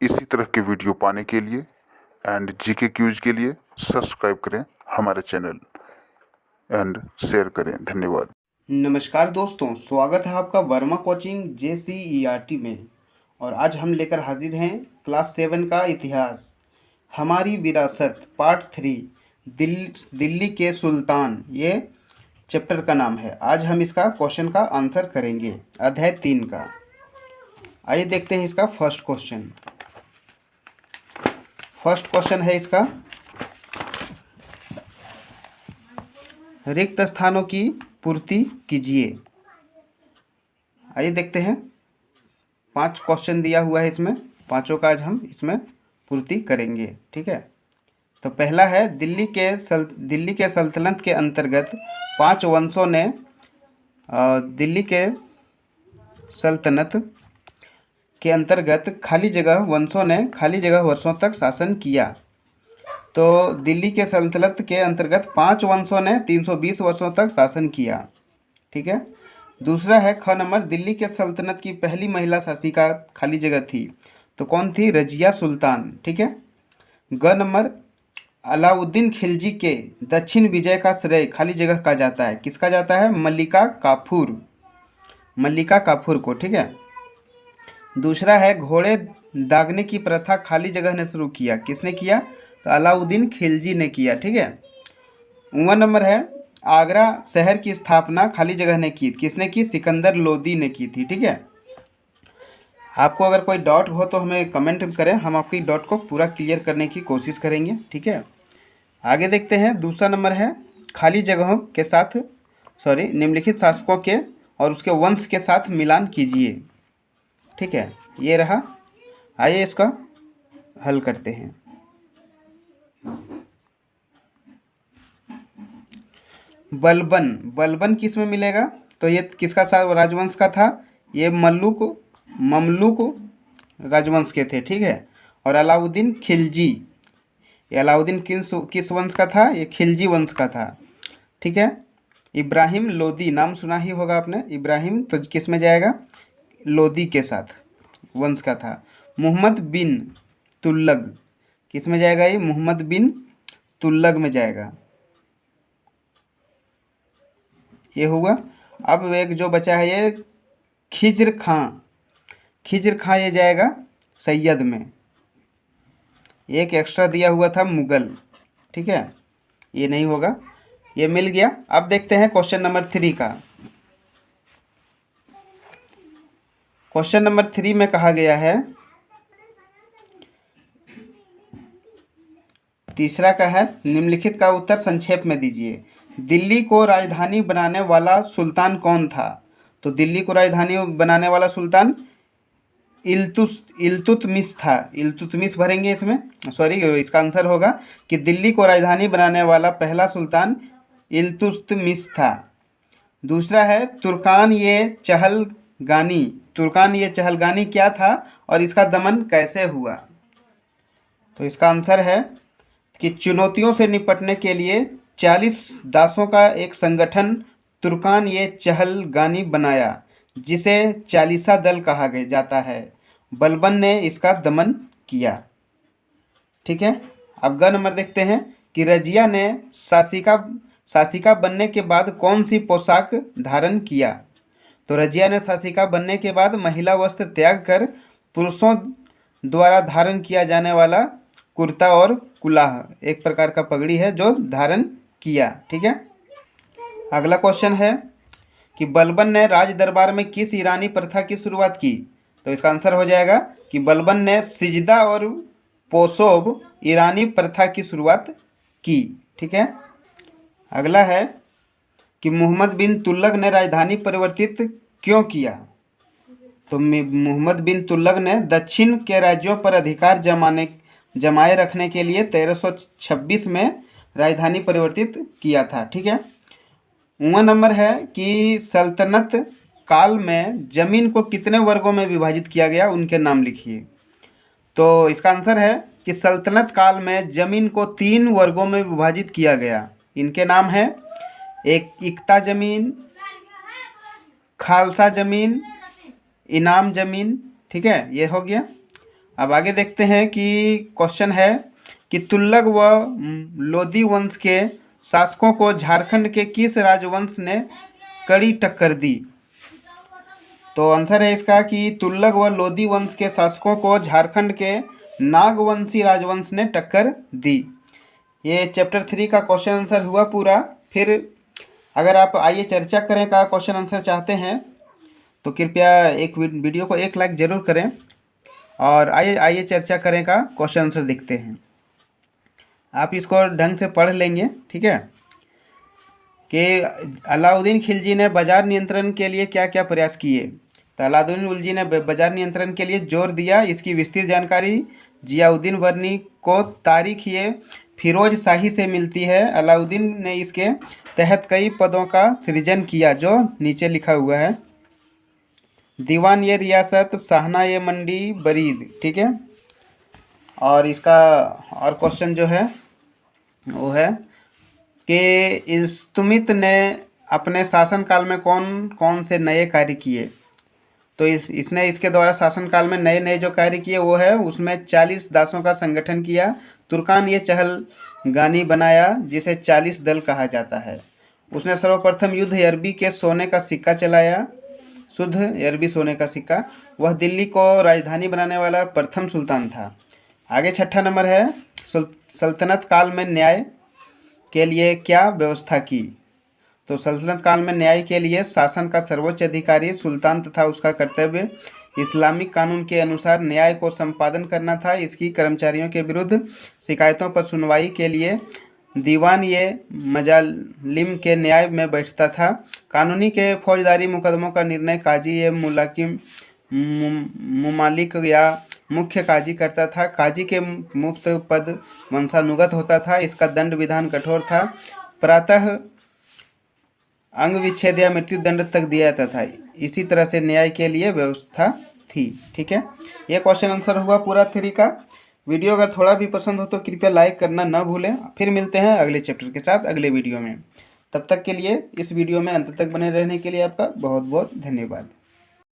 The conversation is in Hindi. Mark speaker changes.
Speaker 1: इसी तरह के वीडियो पाने के लिए एंड जीके क्यूज के लिए सब्सक्राइब करें हमारे चैनल एंड शेयर करें। धन्यवाद।
Speaker 2: नमस्कार दोस्तों, स्वागत है आपका वर्मा कोचिंग JCERT में। और आज हम लेकर हाजिर हैं क्लास 7 का इतिहास, हमारी विरासत पार्ट 3, दिल्ली के सुल्तान, ये चैप्टर का नाम है। आज हम इसका क्वेश्चन का आंसर करेंगे, अध्याय 3 का। आइए देखते हैं इसका फर्स्ट क्वेश्चन। फर्स्ट क्वेश्चन है इसका, रिक्त स्थानों की पूर्ति कीजिए। आइए देखते हैं, 5 क्वेश्चन दिया हुआ है इसमें, पांचों का आज हम इसमें पूर्ति करेंगे। ठीक है, तो पहला है, दिल्ली के सल्तनत के अंतर्गत 5 वंशों ने दिल्ली के सल्तनत के अंतर्गत खाली जगह वर्षों तक शासन किया। तो दिल्ली के सल्तनत के अंतर्गत 5 वंशों ने 320 वर्षों तक शासन किया। ठीक है। दूसरा है ख नंबर, दिल्ली के सल्तनत की पहली महिला शासिका खाली जगह थी, तो कौन थी? रजिया सुल्तान। ठीक है। ग नंबर, अलाउद्दीन खिलजी के दक्षिण विजय का श्रेय खाली जगह का जाता है, किसका जाता है? मल्लिका काफूर को। ठीक है। दूसरा है, घोड़े दागने की प्रथा खाली जगह ने शुरू किया, किसने किया? तो अलाउद्दीन खिलजी ने किया। ठीक है। 9वां नंबर है, आगरा शहर की स्थापना खाली जगह ने की, किसने की? सिकंदर लोदी ने की थी। ठीक है। आपको अगर कोई डाउट हो तो हमें कमेंट करें, हम आपकी डाउट को पूरा क्लियर करने की कोशिश करेंगे। ठीक है। आगे देखते हैं, दूसरा नंबर है, खाली जगहों के साथ निम्नलिखित शासकों के और उसके वंश के साथ मिलान कीजिए। ठीक है, ये रहा। आइए इसका हल करते हैं। बलबन किस में मिलेगा? तो ये किसका राजवंश का था? ये ममलूक राजवंश के थे। ठीक है। और अलाउद्दीन खिलजी, ये अलाउद्दीन किस वंश का था? ये खिलजी वंश का था। ठीक है। इब्राहिम लोदी, नाम सुना ही होगा आपने, इब्राहिम, तो किस में जाएगा? लोदी के साथ वंश का था। मोहम्मद बिन तुगलक, किस में जाएगा? ये मोहम्मद बिन तुगलक में जाएगा। ये हुआ। अब एक जो बचा है, ये खिज्र खां, ये जाएगा सैयद में। एक एक्स्ट्रा दिया हुआ था मुगल। ठीक है, ये नहीं होगा, ये मिल गया। अब देखते हैं क्वेश्चन नंबर 3 का। क्वेश्चन नंबर 3 में कहा गया है, तीसरा का है, निम्नलिखित का उत्तर संक्षेप में दीजिए। दिल्ली को राजधानी बनाने वाला सुल्तान कौन था? तो दिल्ली को राजधानी बनाने वाला सुल्तान इल्तुतमिश था। इल्तुतमिश भरेंगे इसमें, इसका आंसर होगा कि दिल्ली को राजधानी बनाने वाला पहला सुल्तान इल्तुतमिश था। दूसरा है, तुर्कान ये चहलगानी क्या था और इसका दमन कैसे हुआ? तो इसका आंसर है कि चुनौतियों से निपटने के लिए 40 दासों का एक संगठन तुर्कान ये चहलगानी बनाया, जिसे चालीसा दल कहा जाता है। बलबन ने इसका दमन किया। ठीक है। अब ग नंबर देखते हैं कि रजिया ने शासिका बनने के बाद कौन सी पोशाक धारण किया? तो रजिया ने शासिका बनने के बाद महिला वस्त्र त्याग कर पुरुषों द्वारा धारण किया जाने वाला कुर्ता और कुलाह, एक प्रकार का पगड़ी है, जो धारण किया। ठीक है। अगला क्वेश्चन है कि बलबन ने राज दरबार में किस ईरानी प्रथा की शुरुआत की? तो इसका आंसर हो जाएगा कि बलबन ने सिजदा और पोशोब ईरानी प्रथा की शुरुआत की। ठीक है। अगला है कि मोहम्मद बिन तुगलक ने राजधानी परिवर्तित क्यों किया? तो मोहम्मद बिन तुगलक ने दक्षिण के राज्यों पर अधिकार जमाए रखने के लिए 1326 में राजधानी परिवर्तित किया था। ठीक है। 9वां नंबर है कि सल्तनत काल में जमीन को कितने वर्गों में विभाजित किया गया, उनके नाम लिखिए। तो इसका आंसर है कि सल्तनत काल में जमीन को 3 वर्गों में विभाजित किया गया। इनके नाम है, एक इक्ता जमीन, खालसा जमीन, इनाम जमीन। ठीक है, ये हो गया। अब आगे देखते हैं कि क्वेश्चन है कि तुगलक व लोदी वंश के शासकों को झारखंड के किस राजवंश ने कड़ी टक्कर दी। तो आंसर है इसका कि तुगलक व लोदी वंश के शासकों को झारखंड के नागवंशी राजवंश ने टक्कर दी। ये चैप्टर 3 का क्वेश्चन आंसर हुआ पूरा। फिर अगर आप आइए चर्चा करें का क्वेश्चन आंसर चाहते हैं तो कृपया एक वीडियो को 1 लाइक जरूर करें और आइए चर्चा करें का क्वेश्चन आंसर देखते हैं। आप इसको ढंग से पढ़ लेंगे, ठीक है। कि अलाउद्दीन खिलजी ने बाजार नियंत्रण के लिए क्या क्या प्रयास किए। तो अलाउद्दीन खिलजी ने बाजार नियंत्रण के लिए जोर दिया। इसकी विस्तृत जानकारी जियाउद्दीन वर्नी को तारीख ये फिरोज शाही से मिलती है। अलाउद्दीन ने इसके तहत कई पदों का सृजन किया जो नीचे लिखा हुआ है। दीवान ये रियासत, शाहना ये मंडी बरीद, ठीक है। और इसका और क्वेश्चन जो है वो है कि इल्तुतमिश ने अपने शासनकाल में कौन कौन से नए कार्य किए। तो इसने इसके द्वारा शासनकाल में नए नए जो कार्य किए वो है, उसमें 40 दासों का संगठन किया। तुर्कान ये चहलगानी बनाया जिसे 40 दल कहा जाता है। उसने सर्वप्रथम युद्ध अरबी के सोने का सिक्का चलाया, शुद्ध अरबी सोने का सिक्का। वह दिल्ली को राजधानी बनाने वाला प्रथम सुल्तान था। आगे 6ठा नंबर है, सल्तनत काल में न्याय के लिए क्या व्यवस्था की। तो सल्तनत काल में न्याय के लिए शासन का सर्वोच्च अधिकारी सुल्तान तथा उसका कर्तव्य इस्लामिक कानून के अनुसार न्याय को संपादन करना था। इसकी कर्मचारियों के विरुद्ध शिकायतों पर सुनवाई के लिए दीवान ये मजालिम के न्याय में बैठता था। कानूनी के फौजदारी मुकदमों का निर्णय काजी ये मुमालिक या मुख्य काजी करता था। काजी के मुफ्त पद वंशानुगत होता था। इसका दंड विधान कठोर था। प्रातः अंग विच्छेद या मृत्यु दंड तक दिया जाता था। इसी तरह से न्याय के लिए व्यवस्था थी, ठीक है। यह क्वेश्चन आंसर हुआ पूरा 3 का। वीडियो अगर थोड़ा भी पसंद हो तो कृपया लाइक करना ना भूलें। फिर मिलते हैं अगले चैप्टर के साथ अगले वीडियो में। तब तक के लिए इस वीडियो में अंत तक बने रहने के लिए आपका बहुत बहुत धन्यवाद।